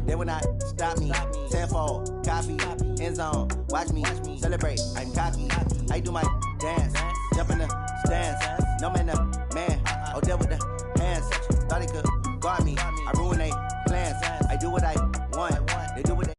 They will not stop me. Tenfold, copy, end zone. Watch me celebrate. I'm cocky. I do my dance. Jump in the stands. No man, the man. Oh, deal with the hands. Thought he could guard me. I ruin they plans. I do what I want. They do what they.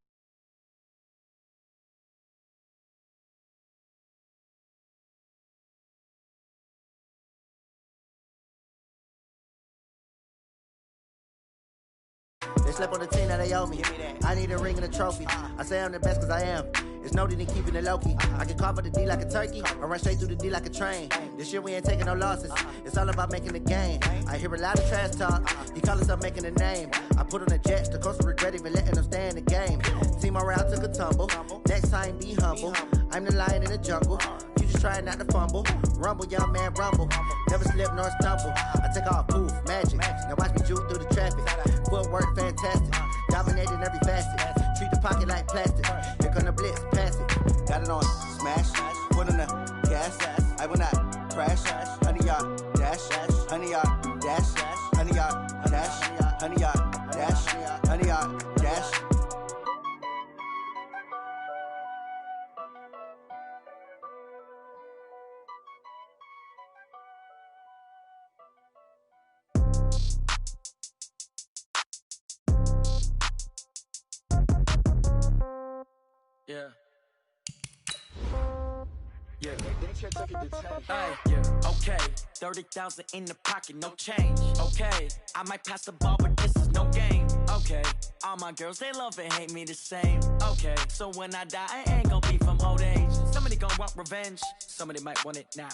They slept on the team that they owe me. I need a ring and a trophy. I say I'm the best cause I am. It's noted in keeping it low-key. I can carve up the D like a turkey or run straight through the D like a train. This year we ain't taking no losses. It's all about making the game. I hear a lot of trash talk. He call himself making a name. I put on the Jets. The coach will regret even letting them stay in the game. Team morale took a tumble. Next time be humble. I'm the lion in the jungle. You just trying not to fumble. Rumble, young man, rumble. Never slip nor stumble. I take off, poof, magic. Now watch me juke through the traffic. Footwork fantastic. Dominating every facet. Treat the pocket like plastic. Here come the blitz, pass it. Got it on smash. Put on the gas. I will not crash. 100-yard dash. 100-yard dash. 100-yard dash. 100-yard dash. 100-yard dash. Yeah. Yeah. Okay. 30,000 in the pocket, no change. Okay. I might pass the ball, but this is no game. Okay. All my girls, they love and hate me the same. Okay. So when I die, I ain't gonna be from old age. Somebody gonna want revenge. Somebody might want it now.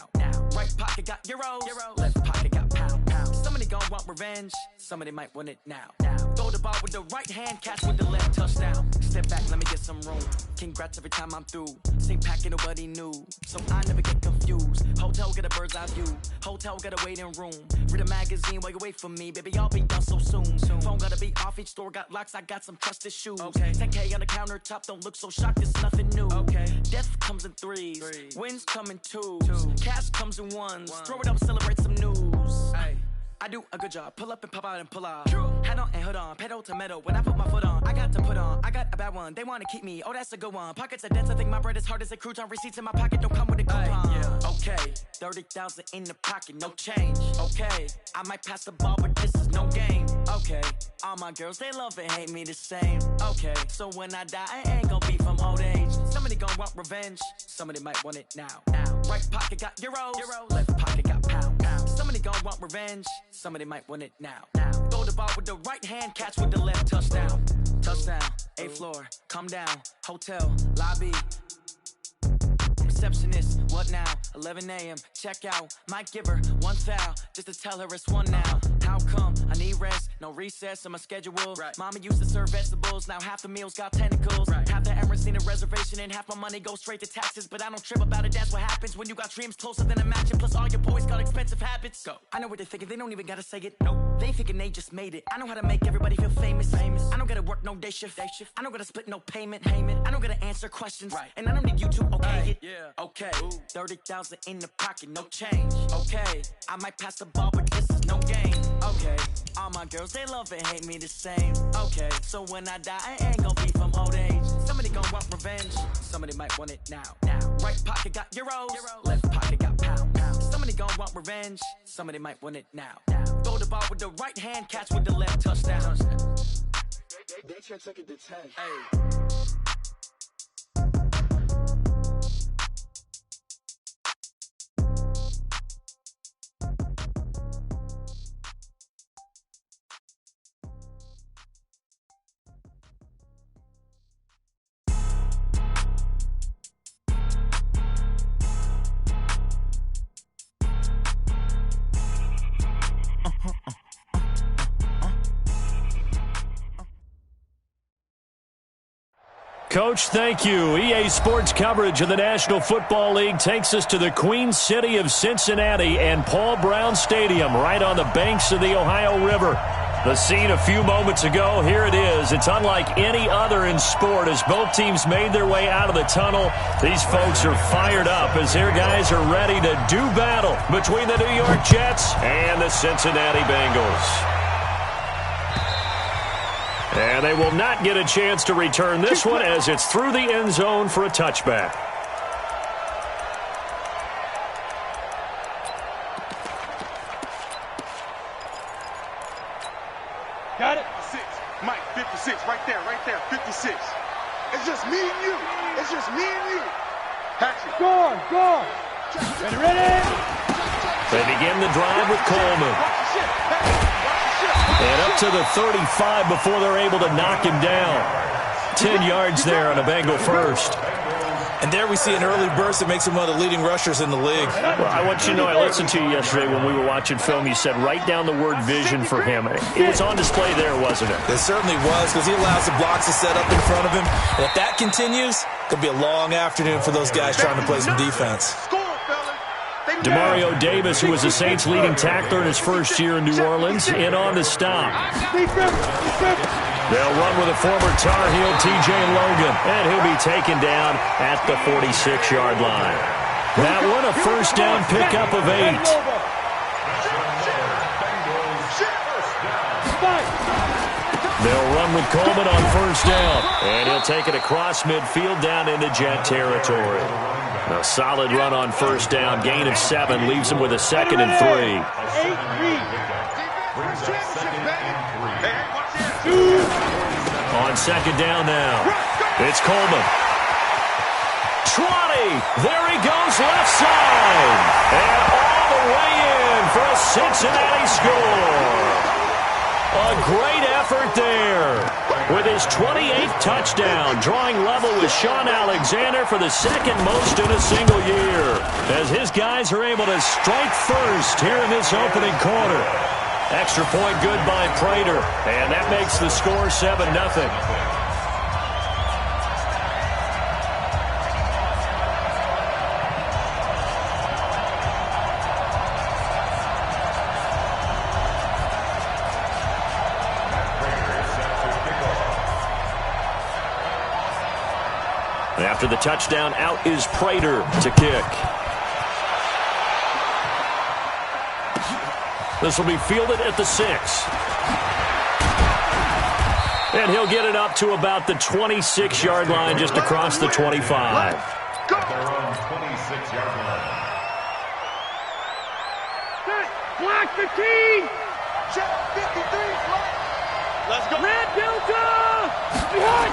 Right pocket got euros. Left pocket got pound. Somebody gonna want revenge. Somebody might want it now. Throw the ball with the right hand, catch with the left, touchdown. Step back, let me get some room. Congrats every time I'm through. Same packet, nobody knew. So I never get confused. Hotel get a bird's eye view. Hotel get a waiting room. Read a magazine while you wait for me. Baby, I'll be done so soon. Phone gotta be off, each store got locks. I got some trusted shoes. Okay. 10K on the countertop, don't look so shocked, it's nothing new. Okay. Death comes in threes. Wins come in twos. Cash comes in ones. Throw it up, celebrate some news. Ay. I do a good job, pull up and pop out and pull out. Hat on and hood on, pedal to metal. When I put my foot on, I got to put on. I got a bad one, they wanna keep me. Oh, that's a good one. Pockets are dense, I think my bread is hard as a crouton. Receipts in my pocket don't come with a coupon. Yeah. Okay, 30,000 in the pocket, no change. Okay, I might pass the ball, but this is no game. Okay, all my girls, they love and hate me the same. Okay, so when I die, I ain't gonna be from old age. Somebody gonna want revenge, somebody might want it now. Right pocket got euros. Left pocket got pound. Somebody gonna want revenge, somebody might want it now. Throw the ball with the right hand, catch with the left, touchdown. Touchdown, 8th floor, come down, hotel, lobby. Receptionist, what now? 11 a.m., check out. Might give her one foul, just to tell her it's one now. How come? I need rest, no recess in my schedule. Right. Mama used to serve vegetables, now half the meals got tentacles. Right. Half the errands need a reservation and half my money goes straight to taxes. But I don't trip about it, that's what happens when you got dreams closer than a match. And plus all your boys got expensive habits. Go. I know what they're thinking, they don't even gotta say it. Nope. They ain't thinking they just made it. I know how to make everybody feel famous. I don't gotta work no day shift. I don't gotta split no payment. I don't gotta answer questions. Right. And I don't need you to okay it. Yeah. Okay, 30,000 in the pocket, no change. Okay, I might pass the ball, but this is no game. Okay, all my girls, they love and hate me the same. Okay, so when I die, I ain't gonna be from old age. Somebody gonna want revenge, somebody might want it now. Right pocket got euros. Left pocket got pound. Somebody gonna want revenge, somebody might want it now. Throw the ball with the right hand, catch with the left, touchdown. They took it to 10. Hey. Coach, thank you. EA Sports coverage of the National Football League takes us to the Queen City of Cincinnati and Paul Brown Stadium right on the banks of the Ohio River. The scene a few moments ago, here it is. It's unlike any other in sport as both teams made their way out of the tunnel. These folks are fired up as their guys are ready to do battle between the New York Jets and the Cincinnati Bengals. And they will not get a chance to return this one as it's through the end zone for a touchback. Got it. 6. Mike, 56, right there, 56. It's just me and you. It's just me and you. Patrick. Go on. Ready. They begin the drive with Coleman. And up to the 35 before they're able to knock him down. 10 yards there on a Bengal first. And there we see an early burst that makes him one of the leading rushers in the league. Well, I want you to know, I listened to you yesterday when we were watching film. You said write down the word vision for him. It was on display there, wasn't it? It certainly was, because he allows the blocks to set up in front of him. And if that continues, it could be a long afternoon for those guys trying to play some defense. Demario Davis, who was the Saints' leading tackler in his first year in New Orleans, in on the stop. They'll run with a former Tar Heel, T.J. Logan, and he'll be taken down at the 46-yard line. That one, a first down pickup of 8. They'll run with Coleman on first down, and he'll take it across midfield down into Jet territory. A solid run on first down, gain of 7, leaves him with a 2nd and 3. On second down now, it's Coleman. 20, there he goes left side, and all the way in for a Cincinnati score. A great effort there with his 28th touchdown, drawing level with Sean Alexander for the second most in a single year, as his guys are able to strike first here in this opening quarter. Extra point good by Prater, and that makes the score 7-0. After the touchdown, out is Prater to kick. This will be fielded at the 6. And he'll get it up to about the 26-yard line, just across the 25. Block the team. Check 53. Let's go. Red Delta. Behind.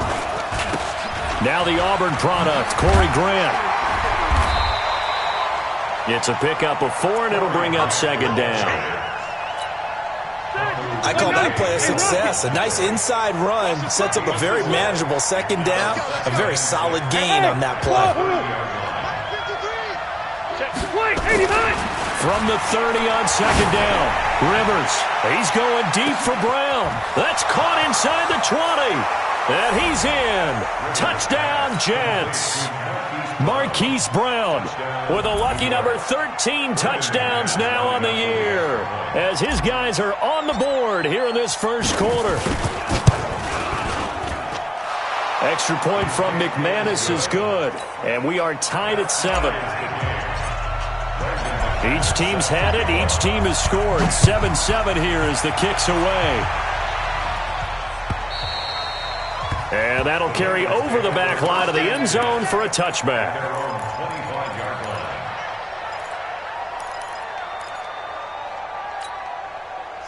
Now the Auburn product, Corey Grant. It's a pickup of 4, and it'll bring up second down. I call that play a success. A nice inside run sets up a very manageable second down. A very solid gain on that play. From the 30 on second down, Rivers. He's going deep for Brown. That's caught inside the 20. And he's in. Touchdown, Jets. Marquise Brown with a lucky number 13 touchdowns now on the year, as his guys are on the board here in this first quarter. Extra point from McManus is good, and we are tied at 7. Each team's had it. Each team has scored. 7-7 here as the kick's away. And that'll carry over the back line of the end zone for a touchback.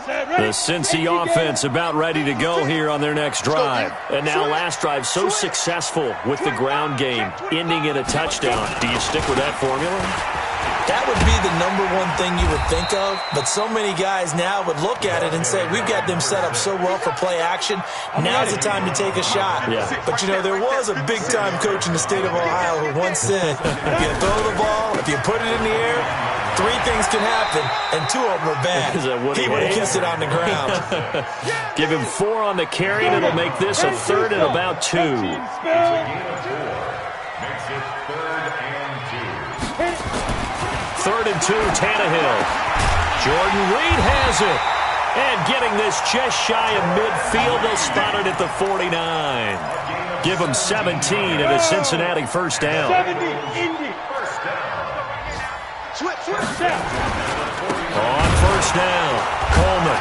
The Cincy offense about ready to go here on their next drive. And now last drive so successful with the ground game, ending in a touchdown. Do you stick with that formula? That would be the number one thing you would think of, but so many guys now would look at it and say, we've got them set up so well for play action, now's the time to take a shot. Yeah. But, you know, there was a big-time coach in the state of Ohio who once said, if you throw the ball, if you put it in the air, 3 things can happen, and 2 of them are bad. He would have kissed it on the ground. Give him 4 on the carry, and it'll make this a 3rd and about 2. Third and 2, Tannehill. Jordan Reed has it. And getting this just shy of midfield, they'll spot it at the 49. Give them 17 and a Cincinnati first down. 70, Indy. On first down, Coleman.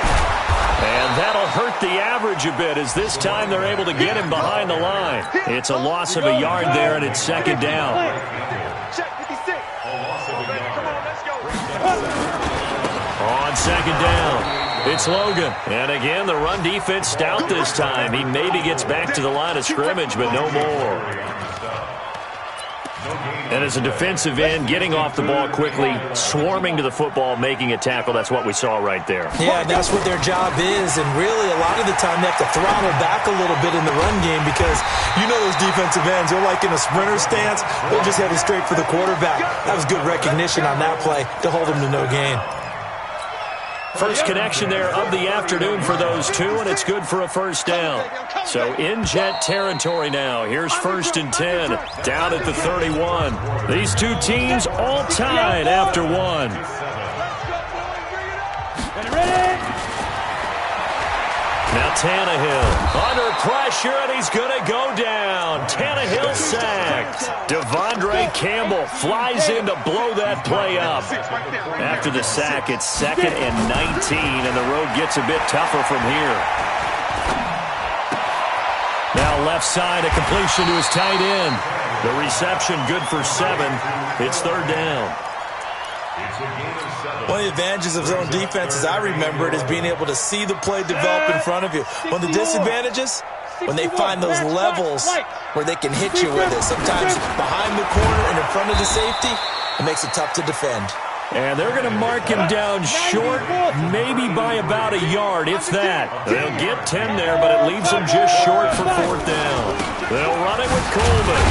And that'll hurt the average a bit as this time they're able to get him behind the line. It's a loss of a yard there, and it's second down. On second down, it's Logan. And again, the run defense stout this time. He maybe gets back to the line of scrimmage, but no more. And as a defensive end, getting off the ball quickly, swarming to the football, making a tackle, that's what we saw right there. Yeah, that's what their job is, and really a lot of the time they have to throttle back a little bit in the run game because you know those defensive ends, they're like in a sprinter stance, they're just heading straight for the quarterback. That was good recognition on that play to hold them to no gain. First connection there of the afternoon for those two, and it's good for a first down. So in Jet territory now. Here's 1st and 10, down at the 31. These two teams all tied after one. Now Tannehill under pressure, and he's going to go down. Tannehill sacked. Devondre Campbell flies in to blow that play up. After the sack, it's 2nd and 19, and the road gets a bit tougher from here. Now left side, a completion to his tight end. The reception good for 7. It's 3rd down. One of the advantages of zone defense, as I remember it, is being able to see the play develop in front of you. One of the disadvantages, when they find those levels where they can hit you with it. Sometimes behind the corner and in front of the safety, it makes it tough to defend. And they're going to mark him down short, maybe by about a yard, if that. They'll get 10 there, but it leaves them just short for 4th down. They'll run it with Coleman.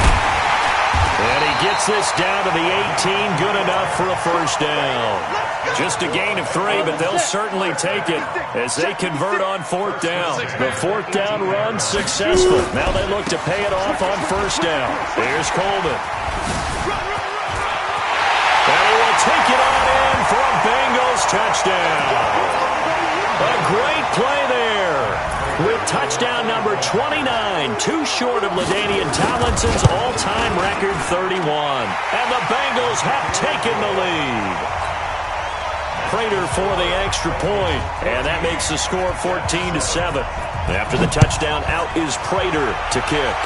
And he gets this down to the 18, good enough for a first down. Just a gain of 3, but they'll certainly take it as they convert on 4th down. The 4th down run successful. Now they look to pay it off on first down. Here's Coleman. And he will take it on in for a Bengals touchdown. A great play there. With touchdown number 29, too short of LaDainian Tomlinson's all-time record 31. And the Bengals have taken the lead. Prater for the extra point, and that makes the score 14-7. After the touchdown, out is Prater to kick.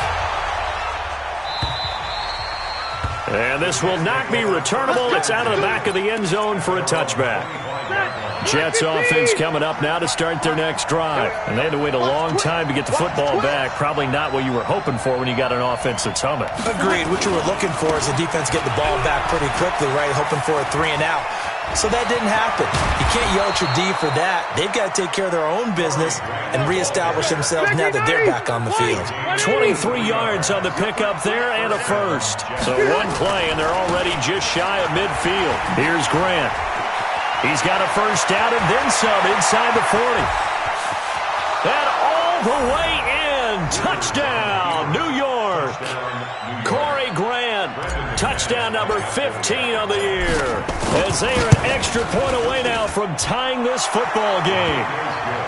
And this will not be returnable. It's out of the back of the end zone for a touchback. Jets offense coming up now to start their next drive. And they had to wait a long time to get the football back. Probably not what you were hoping for when you got an offense that's humming. Agreed. What you were looking for is the defense getting the ball back pretty quickly, right? Hoping for a 3 and out. So that didn't happen. You can't yell at your D for that. They've got to take care of their own business and reestablish themselves now that they're back on the field. 23 yards on the pickup there and a first. So one play, and they're already just shy of midfield. Here's Grant. He's got a first down and then some inside the 40. And all the way in. Touchdown, New York. Corey Grant, touchdown number 15 of the year. As they are an extra point away now from tying this football game.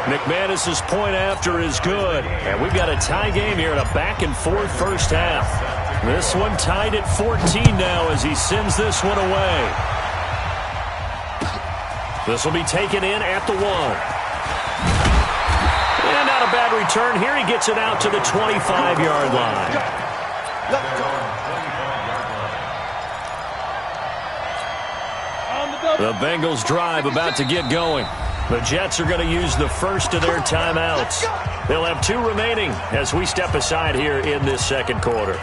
McManus's point after is good. And we've got a tie game here in a back-and-forth first half. This one tied at 14 now as he sends this one away. This will be taken in at the 1. And not a bad return here. He gets it out to the 25-yard line. The Bengals drive about to get going. The Jets are going to use the first of their timeouts. They'll have 2 remaining as we step aside here in this second quarter.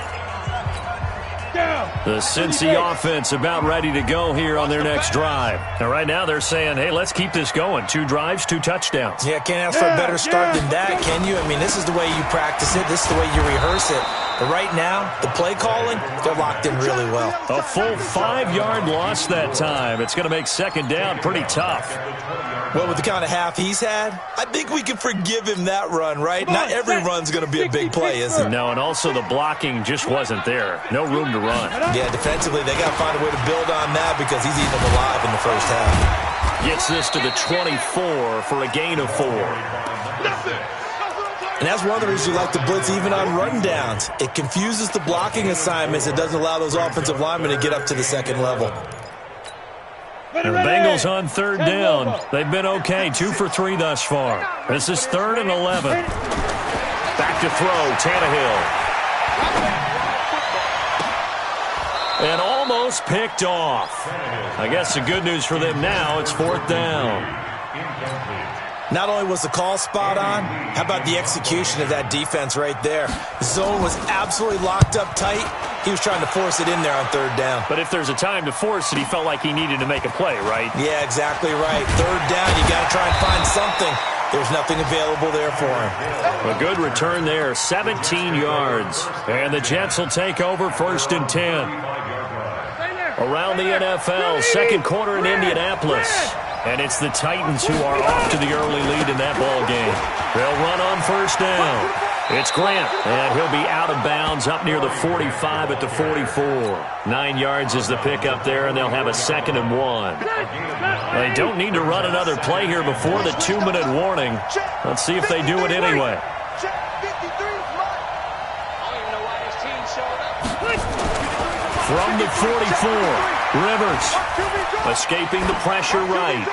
The Cincy offense about ready to go here on their next drive. And right now they're saying, hey, let's keep this going. 2 drives, 2 touchdowns. Yeah, can't ask for a better start than that, can you? I mean, this is the way you practice it. This is the way you rehearse it. But right now, the play calling, they're locked in really well. A full 5-yard loss that time. It's going to make second down pretty tough. Well, with the kind of half he's had, I think we can forgive him that run, right? Not every run's going to be a big play, is it? No, and also the blocking just wasn't there. No room to run. Yeah, defensively, they got to find a way to build on that because he's eating them alive in the first half. Gets this to the 24 for a gain of 4. And that's one of the reasons you like to blitz even on rundowns. It confuses the blocking assignments. It doesn't allow those offensive linemen to get up to the second level. The Bengals on third down. They've been okay, 2 for 3 thus far. This is 3rd and 11. Back to throw, Tannehill. And almost picked off. I guess the good news for them now, it's 4th down. Not only was the call spot on, how about the execution of that defense right there? The zone was absolutely locked up tight. He was trying to force it in there on 3rd down. But if there's a time to force it, he felt like he needed to make a play, right? Yeah, exactly right. 3rd down, you got to try and find something. There's nothing available there for him. A good return there, 17 yards. And the Jets will take over 1st and 10. Around the NFL, 2nd quarter in Indianapolis. And it's the Titans who are off to the early lead in that ball game. They'll run on 1st down. It's Grant, and he'll be out of bounds up near the 45 at the 44. 9 yards is the pickup there, and they'll have a 2nd and 1. They don't need to run another play here before the 2-minute warning. Let's see if they do it anyway. From the 44, Rivers escaping the pressure right.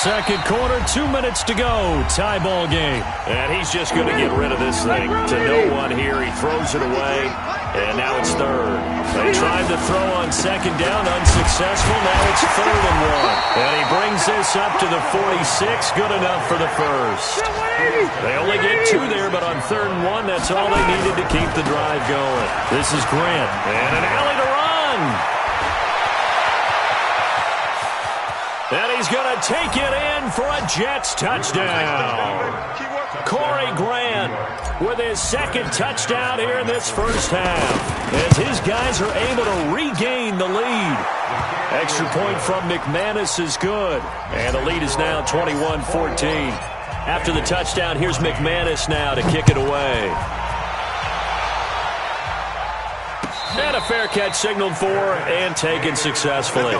2nd quarter, 2 minutes to go. Tie ball game. And he's just going to get rid of this thing to no one here. He throws it away, and now it's 3rd. They tried to throw on 2nd down, unsuccessful. Now it's 3rd and 1. And he brings this up to the 46. Good enough for the 1st. They only get 2 there, but on 3rd and 1, that's all they needed to keep the drive going. This is Grant, and an alley to run. And he's going to take it in for a Jets touchdown. Corey Grant with his 2nd touchdown here in this first half, as his guys are able to regain the lead. Extra point from McManus is good, and the lead is now 21-14. After the touchdown, here's McManus now to kick it away. And a fair catch signaled for and taken successfully.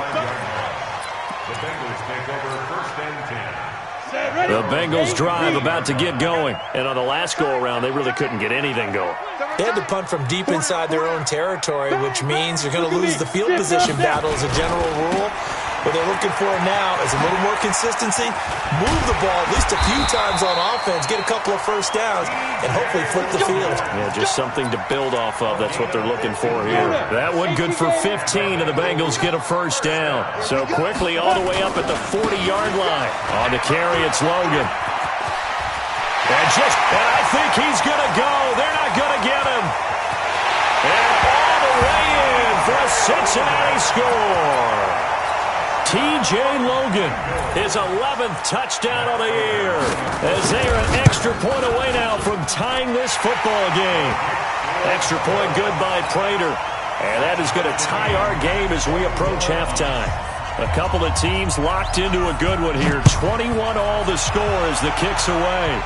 The Bengals drive about to get going. And on the last go-around, they really couldn't get anything going. They had to punt from deep inside their own territory, which means you're going to lose the field position battle as a general rule. What they're looking for now is a little more consistency, move the ball at least a few times on offense, get a couple of 1st downs, and hopefully flip the field. Yeah, just something to build off of. That's what they're looking for here. That one good for 15, and the Bengals get a 1st down. So quickly all the way up at the 40-yard line. On the carry, it's Logan. And I think he's going to go. They're not going to get him. And all the way in for a Cincinnati score. T.J. Logan, his 11th touchdown of the year, as they are an extra point away now from tying this football game. Extra point good by Prater, and that is going to tie our game as we approach halftime. A couple of teams locked into a good one here. 21 all the score as the kick's away.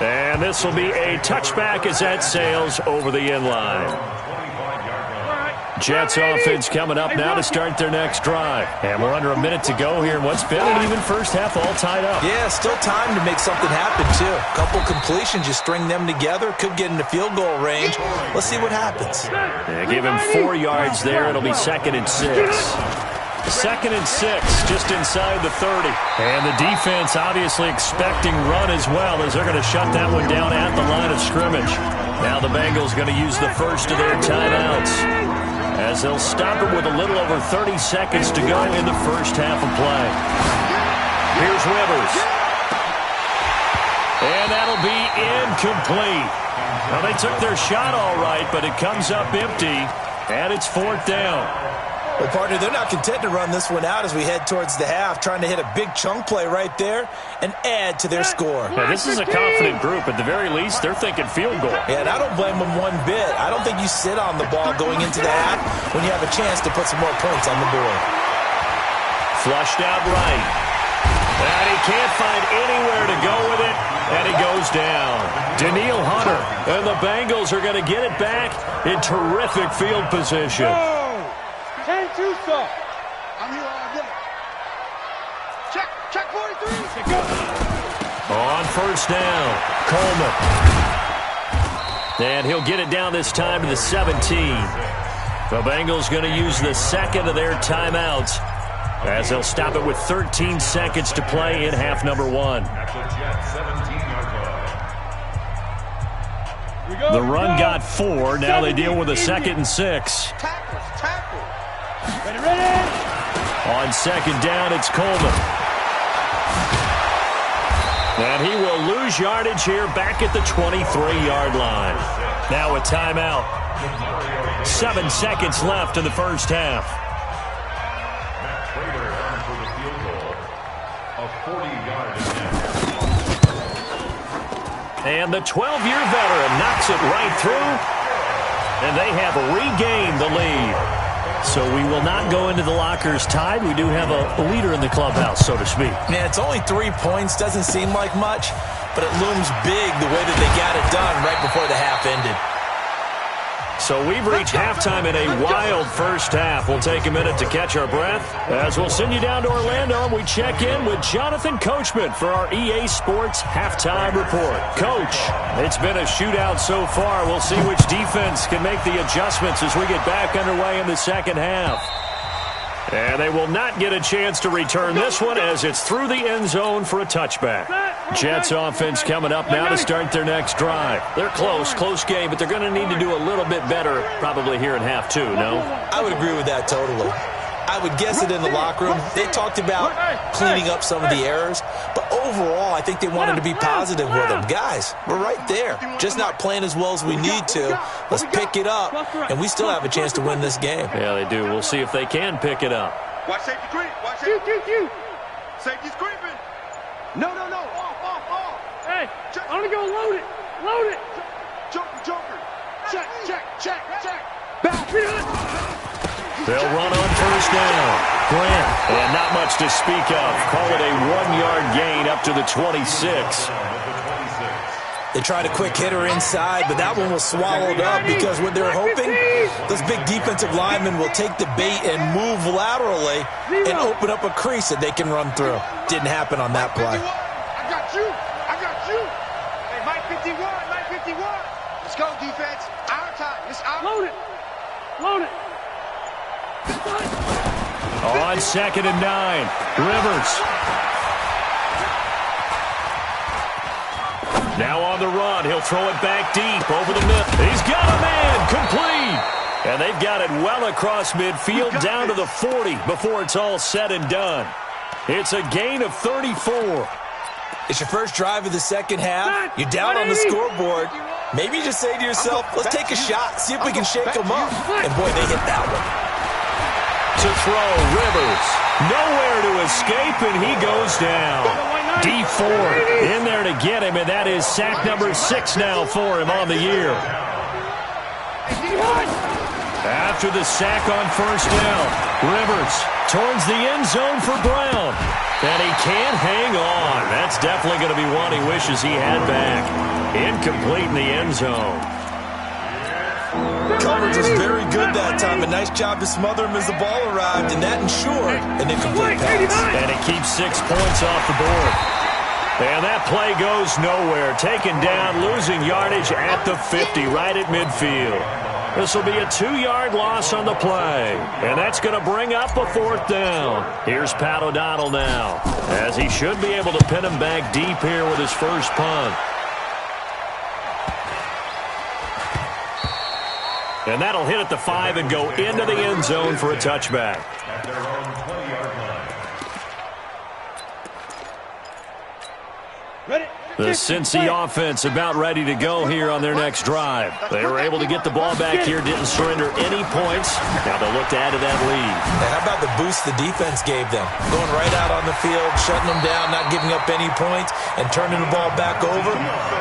And this will be a touchback as that sails over the end line. Jets offense coming up now to start their next drive. And we're under a minute to go here in what's been an even first half, all tied up. Yeah, still time to make something happen, too. A couple completions, you string them together, could get into field goal range. Let's see what happens. Yeah, give him 4 yards there. It'll be 2nd and 6. 2nd and 6, just inside the 30. And the defense obviously expecting run as well, as they're going to shut that one down at the line of scrimmage. Now the Bengals going to use the first of their timeouts, as they'll stop it with a little over 30 seconds to go in the first half of play. Here's Rivers. And that'll be incomplete. Now, they took their shot all right, but it comes up empty, and it's 4th down. Well, partner, they're not content to run this one out as we head towards the half, trying to hit a big chunk play right there and add to their score. Yeah, this is a confident group. At the very least, they're thinking field goal. Yeah, and I don't blame them one bit. I don't think you sit on the ball going into the half when you have a chance to put some more points on the board. Flushed out right. And he can't find anywhere to go with it, and he goes down. Daniil Hunter and the Bengals are going to get it back in terrific field position. 10-2 stop. I'm here all day. Check 43. Go. On first down, Coleman. And he'll get it down this time to the 17. The Bengals going to use the second of their timeouts as they'll stop it with 13 seconds to play in half number 1. The run got 4. Now they deal with a 2nd and 6. Ready. On second down, it's Coleman. And he will lose yardage here back at the 23-yard line. Now a timeout. 7 seconds left in the first half. And the 12-year veteran knocks it right through. And they have regained the lead. So we will not go into the lockers tied. We do have a leader in the clubhouse, so to speak. Yeah, it's only 3 points. Doesn't seem like much, but it looms big the way that they got it done right before the half ended. So we've reached halftime in a wild first half. We'll take a minute to catch our breath as we'll send you down to Orlando and we check in with Jonathan Coachman for our EA Sports Halftime Report. Coach, it's been a shootout so far. We'll see which defense can make the adjustments as we get back underway in the second half. And they will not get a chance to return this one as it's through the end zone for a touchback. Jets offense coming up now to start their next drive. They're close game, but they're going to need to do a little bit better probably here in half 2, no? I would agree with that totally. I would guess it in the locker room. They talked about cleaning up some of the errors, but overall I think they wanted to be positive with them. Guys, we're right there. Just not playing as well as we need to. Let's pick it up, and we still have a chance to win this game. Yeah, they do. We'll see if they can pick it up. Watch safety creep. Watch safety. Safety's creeping. No. Off. Hey, I'm going to go load it. Joker. Check. Back. They'll run on first down. Grant, and not much to speak of. Call it a 1-yard gain up to the 26. They tried a quick hitter inside, but that one was swallowed up because what they're hoping, those big defensive linemen will take the bait and move laterally and open up a crease that they can run through. Didn't happen on that play. I got you. Hey, Mike 51. Let's go, defense. Our time. It's our Load it. On 2nd and 9, Rivers. Now on the run, he'll throw it back deep over the middle. He's got a man, complete. And they've got it well across midfield down to the 40 before it's all said and done. It's a gain of 34. It's your first drive of the second half. You're down on the scoreboard. Maybe you just say to yourself, let's take a shot, see if we can shake them up. And boy, they hit that one. To throw, Rivers. Nowhere to escape, and he goes down. D Ford in there to get him, and that is sack number 6 now for him on the year. After the sack on first down, Rivers towards the end zone for Brown. And he can't hang on. That's definitely going to be one he wishes he had back. Incomplete in the end zone. Coverage was very good that time. A nice job to smother him as the ball arrived, and that ensured an incomplete pass. And it keeps 6 points off the board. And that play goes nowhere. Taken down, losing yardage at the 50, right at midfield. This will be a 2-yard loss on the play. And that's going to bring up a 4th down. Here's Pat O'Donnell now, as he should be able to pin him back deep here with his first punt. And that'll hit at the 5 and go into the end zone for a touchback. The Cincy offense about ready to go here on their next drive. They were able to get the ball back here, didn't surrender any points. Now they'll look to add to that lead. And how about the boost the defense gave them? Going right out on the field, shutting them down, not giving up any points, and turning the ball back over.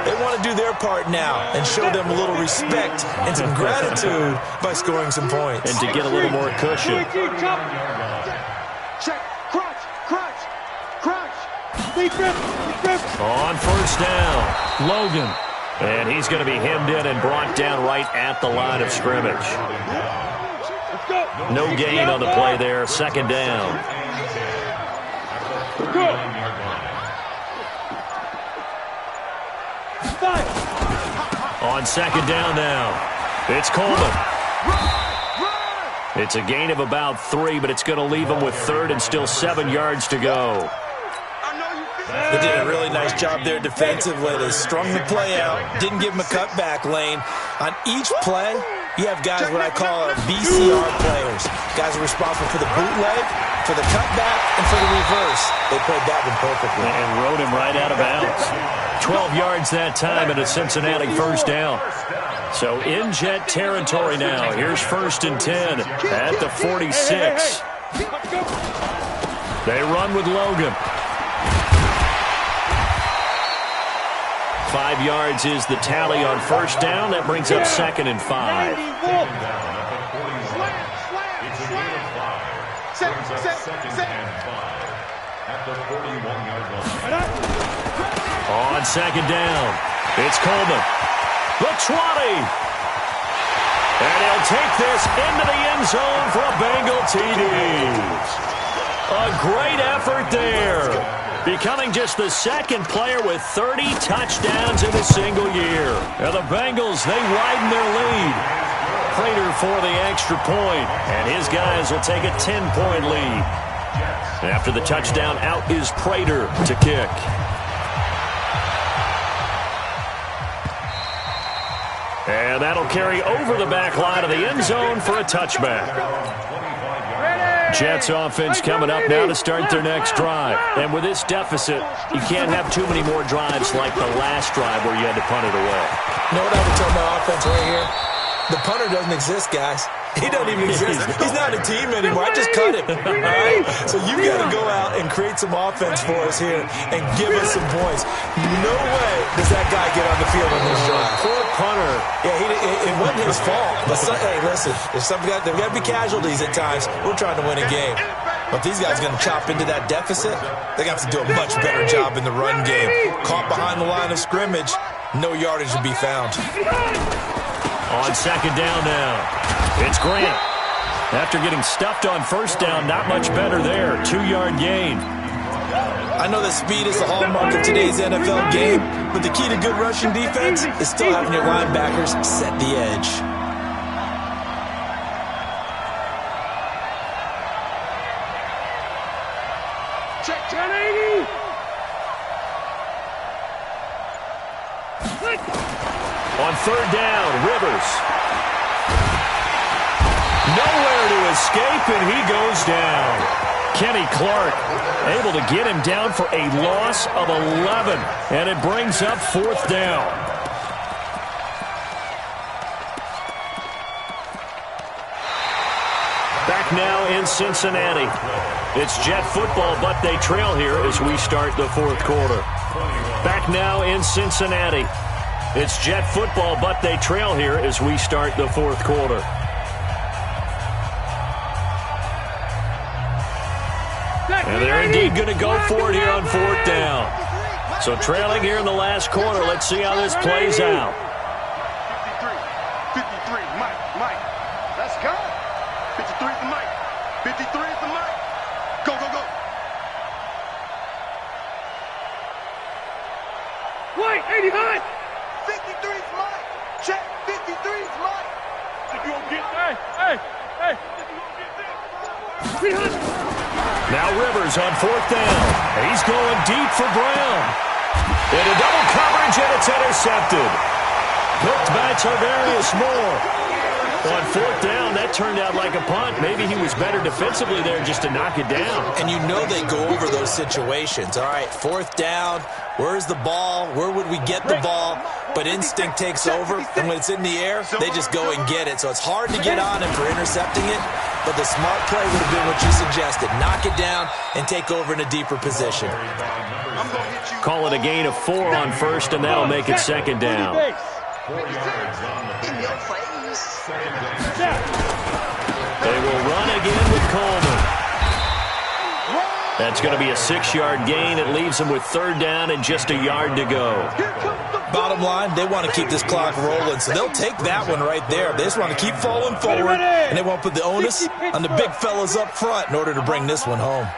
They want to do their part now and show them a little respect and some gratitude by scoring some points. And to get a little more cushion. check. Crunch. On first down, Logan. And he's going to be hemmed in and brought down right at the line of scrimmage. No gain on the play there, 2nd down. On 2nd down now, it's Coleman. It's a gain of about 3, but it's going to leave them with third and still 7 yards to go. They did a really nice job there defensively. They strung the play out, didn't give them a cutback lane. On each play, you have guys what I call BCR players. Guys are responsible for the bootleg, for the cutback, and for the reverse. They played that one perfectly. And rode him right out of bounds. 12 yards that time and a Cincinnati first down. So in Jet territory now. Here's 1st and 10 at the 46. They run with Logan. 5 yards is the tally on first down. That brings up 2nd and 5. On 2nd down, it's Coleman. The 20. And he'll take this into the end zone for a Bengal TD. A great effort there. Becoming just the 2nd player with 30 touchdowns in a single year. Now the Bengals, they widen their lead. Prater for the extra point, and his guys will take a 10-point lead. After the touchdown, out is Prater to kick. And that'll carry over the back line of the end zone for a touchback. Jets offense coming up now to start their next drive. And with this deficit, you can't have too many more drives like the last drive where you had to punt it away. You know what I would tell my offense right here? The punter doesn't exist, guys. He doesn't even exist. He's not a team anymore. I just cut him. All right? So you got to go out and create some offense for us here and give us some points. No way does that guy get on the field on this drive. Poor punter. Yeah, it wasn't his fault. But hey, listen, there got to be casualties at times. We're trying to win a game. But these guys are going to chop into that deficit. They're going to have to do a much better job in the run game. Caught behind the line of scrimmage, no yardage to be found. On 2nd down now, it's Grant. After getting stuffed on first down, not much better there. 2-yard gain. I know that speed is the hallmark of today's NFL game, but the key to good rushing defense is still having your linebackers set the edge. Check 1080. On 3rd down, Rivers. Nowhere to escape, and he goes down. Kenny Clark able to get him down for a loss of 11, and it brings up 4th down. Back now in Cincinnati. It's Jet football, but they trail here as we start the 4th quarter. Back now in Cincinnati. It's Jet football, but they trail here as we start the 4th quarter. And they're indeed going to go for it here on 4th down. So trailing here in the last quarter. Let's see how this plays out. 53, Mike. Let's go. 53 is the Mike. 53 is the Mike. Go. White, 89. 53 is Mike. Check. 53 is Mike. If you don't get that, hey. If you don't get that. 300. Now Rivers on 4th down. He's going deep for Brown. Into double coverage, and it's intercepted. Hooked by Tarvarius Moore. On 4th down, that turned out like a punt. Maybe he was better defensively there just to knock it down. And you know they go over those situations. All right, 4th down, where's the ball? Where would we get the ball? But instinct takes over, and when it's in the air, they just go and get it. So it's hard to get on him for intercepting it, but the smart play would have been what you suggested. Knock it down and take over in a deeper position. Call it a gain of 4 on 1st, and that'll make it 2nd down. 4 yards on the In your face. They will run again with Coleman. That's going to be a 6-yard gain. It leaves them with 3rd down and just a yard to go. Bottom line, they want to keep this clock rolling, so they'll take that one right there. They just want to keep falling forward, and they won't put the onus on the big fellas up front in order to bring this one home.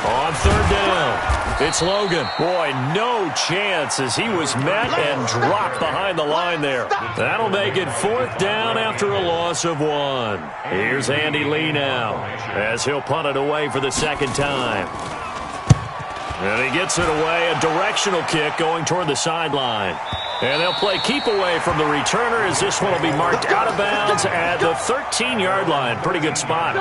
On third down, it's Logan. Boy, no chance as he was met and dropped behind the line there. That'll make it fourth down after a loss of 1. Here's Andy Lee now as he'll punt it away for the second time. And he gets it away, a directional kick going toward the sideline. And they'll play keep away from the returner as this one will be marked out of bounds at the 13-yard line. Pretty good spot.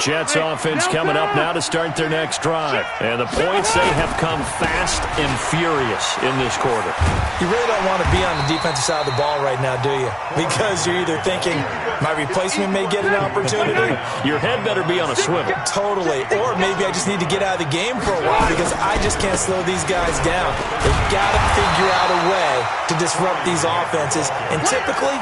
Jets offense coming up now to start their next drive. And the points, they have come fast and furious in this quarter. You really don't want to be on the defensive side of the ball right now, do you? Because you're either thinking, my replacement may get an opportunity. Your head better be on a swivel. Totally. Or maybe I just need to get out of the game for a while because I just can't slow these guys down. They've got to figure out a way to disrupt these offenses. And typically,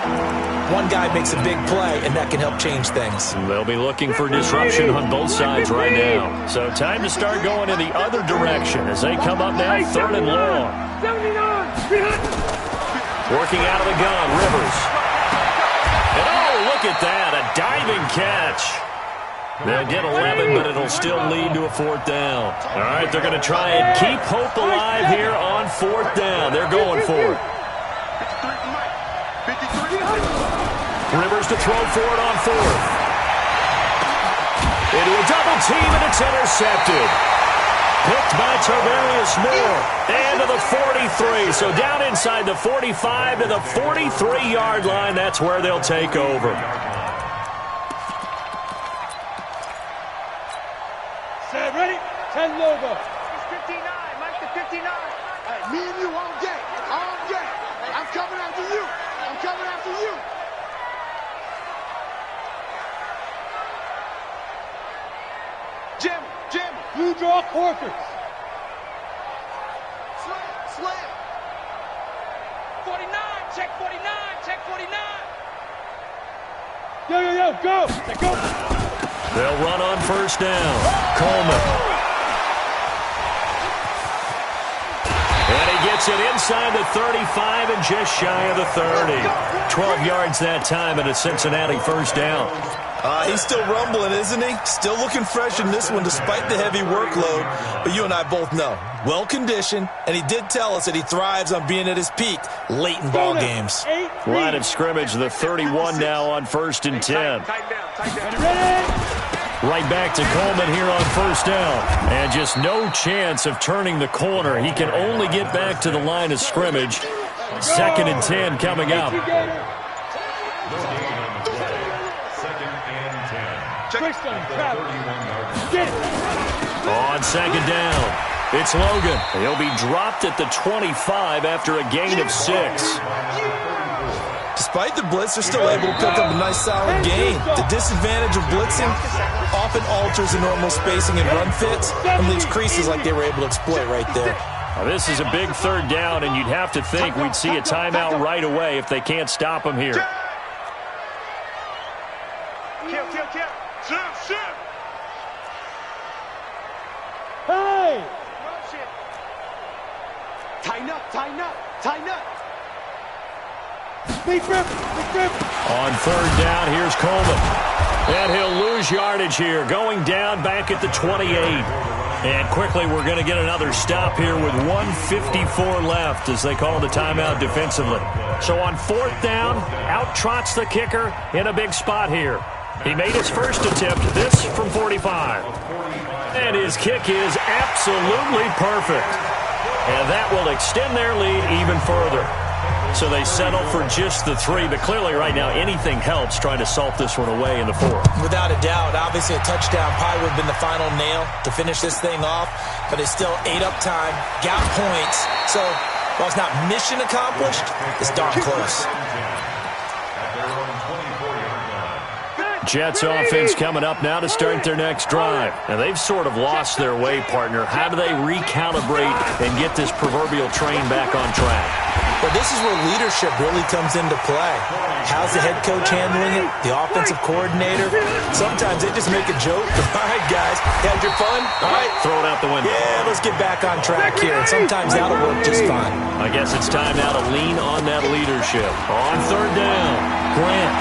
one guy makes a big play, and that can help change things. They'll be looking for disruption on both sides right now. So time to start going in the other direction as they come up now, third and long. Working out of the gun, Rivers. And oh, look at that, a diving catch. They'll get 11, but it'll still lead to a fourth down. All right, they're going to try and keep hope alive here on fourth down. They're going for it. Rivers to throw for it on fourth. Into a double team, and it's intercepted. Picked by Tarvarius Moore. And to the 43. So down inside the 45 to the 43-yard line. That's where they'll take over. Set, ready? 10 logo. It's 59. Mike the 59. Hey, me and you all day. All day. I'm coming after you. I'm coming after you. Jim. Blue draw Corkers. Slam. 49. Check 49. Check 49. Yo, go. Let's go. They'll run on first down. Coleman. And he gets it inside the 35 and just shy of the 30. 12 yards that time and a Cincinnati first down. He's still rumbling, isn't he? Still looking fresh in this one despite the heavy workload. But you and I both know, well-conditioned, and he did tell us that he thrives on being at his peak late in ball games. Line of scrimmage, the 31 now on first and 10. Right back to Coleman here on first down. And just no chance of turning the corner. He can only get back to the line of scrimmage. Second and 10 coming up. On second down, it's Logan. He'll be dropped at the 25 after a gain of 6. Despite the blitz, they're still able to pick up a nice solid gain. The disadvantage of blitzing often alters the normal spacing and run fits and leaves creases like they were able to exploit right there. Now, this is a big third down, and you'd have to think we'd see a timeout right away if they can't stop him here. Kill. Shoot. Hey! Tighten up. Big grip. On third down, here's Coleman. And he'll lose yardage here, going down back at the 28. And quickly, we're going to get another stop here with 1:54 left as they call the timeout defensively. So on fourth down, out trots the kicker in a big spot here. He made his first attempt, this from 45. And his kick is absolutely perfect. And that will extend their lead even further. So they settle for just the 3, but clearly right now anything helps trying to salt this one away in the 4th. Without a doubt, obviously a touchdown probably would have been the final nail to finish this thing off, but it's still ate up time, got points. So while it's not mission accomplished, it's darn close. Jets offense coming up now to start their next drive. Now they've sort of lost their way, partner. How do they recalibrate and get this proverbial train back on track? Well, this is where leadership really comes into play. How's the head coach handling it? The offensive coordinator? Sometimes they just make a joke. All right, guys, had your fun? All right. Throw it out the window. Yeah, let's get back on track here. And sometimes that'll work just fine. I guess it's time now to lean on that leadership. On third down, Grant.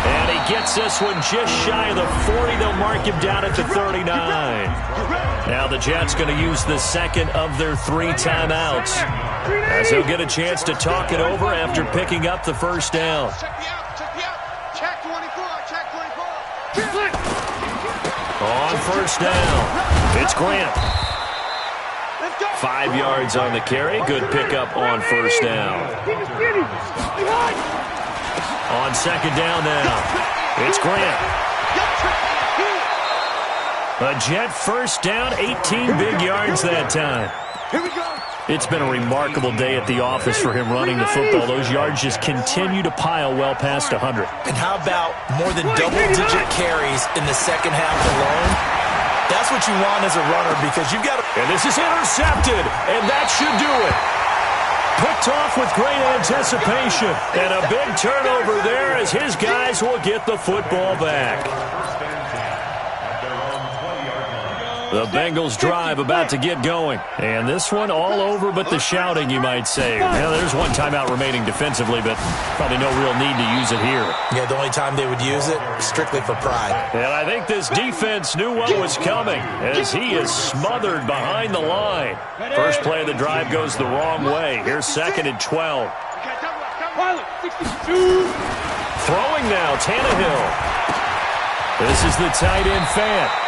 And he gets this one just shy of the 40. They'll mark him down at the 39. Now the Jets going to use the second of their 3 timeouts, as they'll get a chance to talk it over after picking up the first down. Check 24. On first down, it's Grant. 5 yards on the carry. Good pickup on first down. On second down now, it's Grant. A Jet first down, 18 big yards that time. It's been a remarkable day at the office for him running the football. Those yards just continue to pile well past 100. And how about more than double-digit carries in the second half alone? That's what you want as a runner, because you've got to... And this is intercepted, and that should do it. Picked off with great anticipation. And a big turnover there as his guys will get the football back. The Bengals drive about to get going. And this one all over but the shouting, you might say. Now, there's one timeout remaining defensively, but probably no real need to use it here. Yeah, the only time they would use it, strictly for pride. And I think this defense knew what was coming, as he is smothered behind the line. First play of the drive goes the wrong way. Here's 2nd and 12. Throwing now, Tannehill. This is the tight end Fant.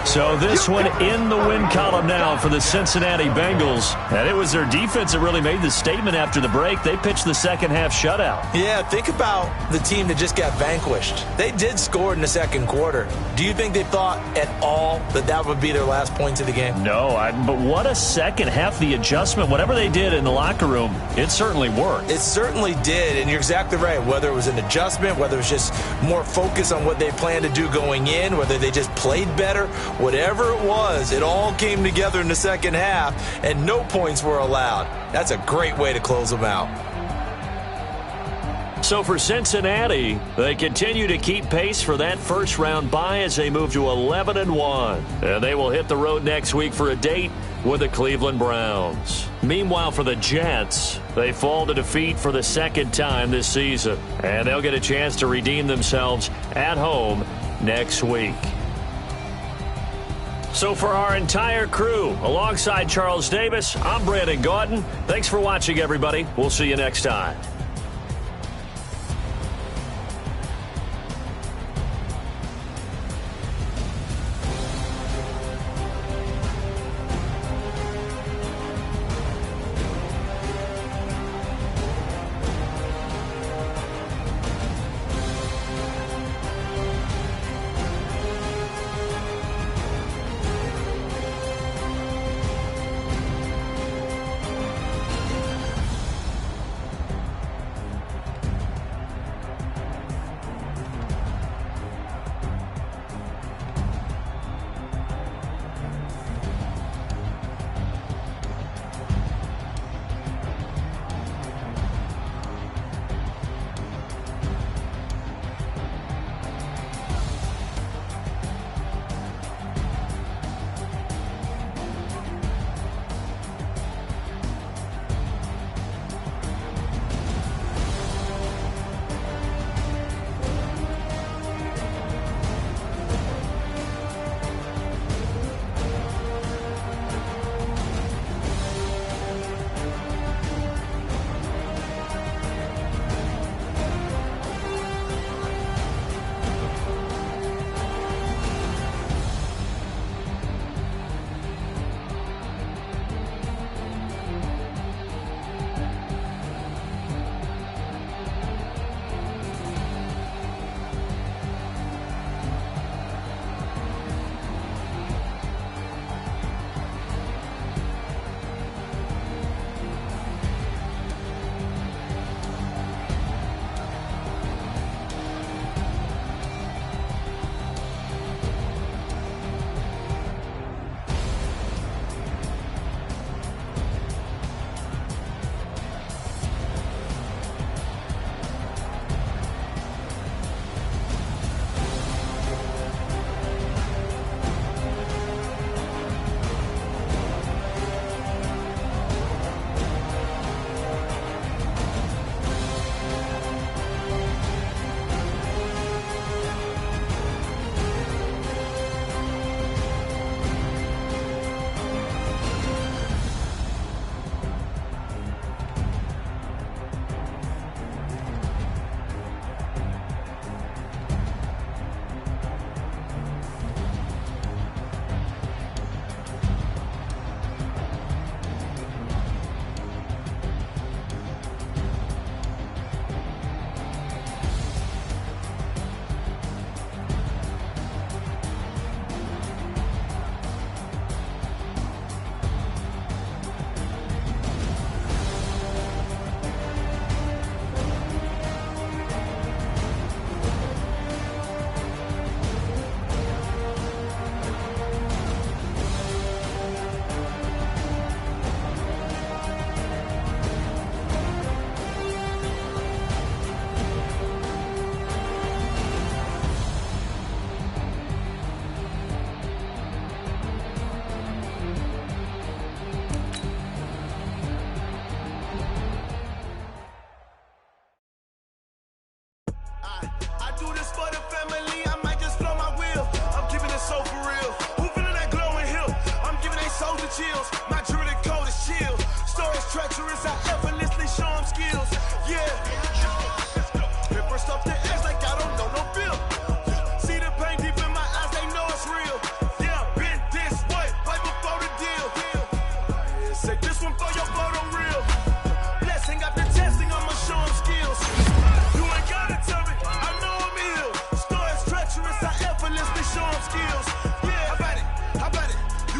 So this one in the win column now for the Cincinnati Bengals. And it was their defense that really made the statement after the break. They pitched the second half shutout. Yeah, think about the team that just got vanquished. They did score in the second quarter. Do you think they thought at all that that would be their last points of the game? No, but what a second half. The adjustment, whatever they did in the locker room, it certainly worked. It certainly did, and you're exactly right. Whether it was an adjustment, whether it was just more focus on what they planned to do going in, whether they just played better, whatever it was, it all came together in the second half, and no points were allowed. That's a great way to close them out. So for Cincinnati, they continue to keep pace for that first-round bye as they move to 11-1. And they will hit the road next week for a date with the Cleveland Browns. Meanwhile, for the Jets, they fall to defeat for the second time this season. And they'll get a chance to redeem themselves at home next week. So for our entire crew, alongside Charles Davis, I'm Brandon Gaudin. Thanks for watching, everybody. We'll see you next time.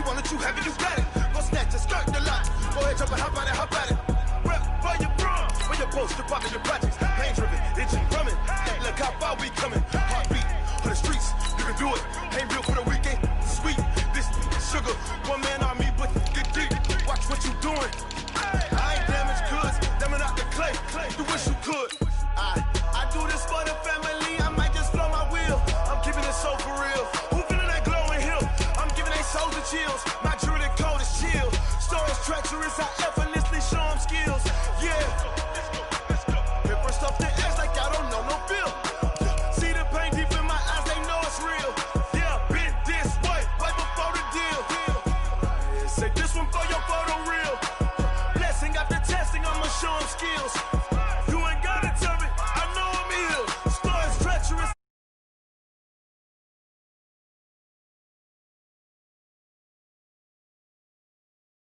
want it, you have it, you got it. Go snatch a skirt the lot. Go ahead, jump and hop at it, hop at it. Rep for your bra. Where your post, your pocket, your projects. Pain driven, itching, drumming. Hey, look how far we coming. Heartbeat on the streets, you can do it. Ain't built for the weekend. Sweet, this sugar. One man army, but get deep. Watch what you doing. I ain't damaged goods, damn out the clay. You wish you could. I do this for the family. I might just blow my wheel. I'm keeping it so for real. Who feeling that glowing hill? I'm giving they soldier chills. My jewelry cold is chill. Stories treacherous, I